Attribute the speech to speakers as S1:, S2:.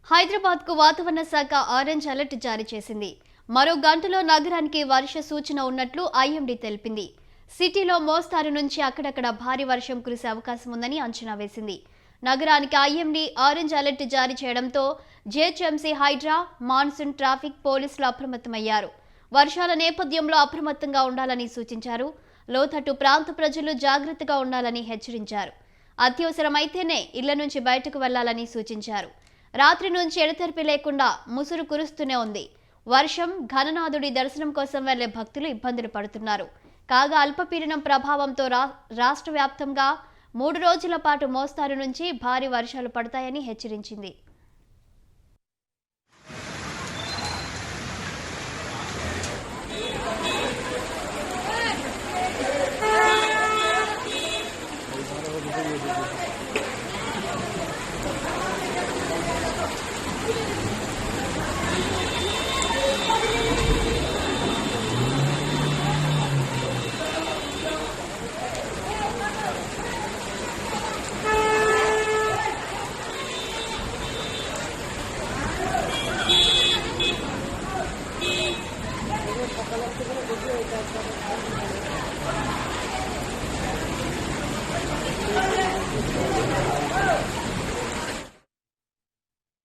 S1: హైదరాబాద్ కు వాతావరణ శాఖ ఆరెంజ్ అలర్ట్ జారీ చేసింది. మరో గంటలో నగరానికి వర్ష సూచన ఉన్నట్లు ఐఎండీ తెలిపింది. సిటీలో మోస్తారు నుంచి అక్కడక్కడ భారీ వర్షం కురిసే అవకాశం ఉందని అంచనా వేసింది. నగరానికి ఐఎండీ ఆరెంజ్ అలర్ట్ జారీ చేయడంతో జీహెచ్ఎంసీ, హైడ్రా, మాన్సూన్, ట్రాఫిక్ పోలీసులు అప్రమత్తమయ్యారు. వర్షాల నేపథ్యంలో అప్రమత్తంగా ఉండాలని సూచించారు. లోతట్టు ప్రాంత ప్రజలు జాగ్రత్తగా ఉండాలని హెచ్చరించారు. అత్యవసరమైతేనే ఇళ్ల నుంచి బయటకు వెళ్లాలని సూచించారు. రాత్రి నుంచి ఎడతెరిపి లేకుండా ముసురు కురుస్తూనే ఉంది. వర్షం, ఘననాథుడి దర్శనం కోసం వెళ్లే భక్తులు ఇబ్బందులు పడుతున్నారు. కాగా అల్పపీడనం ప్రభావంతో రాష్ట్ర వ్యాప్తంగా 3 రోజుల పాటు మోస్తారు నుంచి భారీ వర్షాలు పడతాయని హెచ్చరించింది.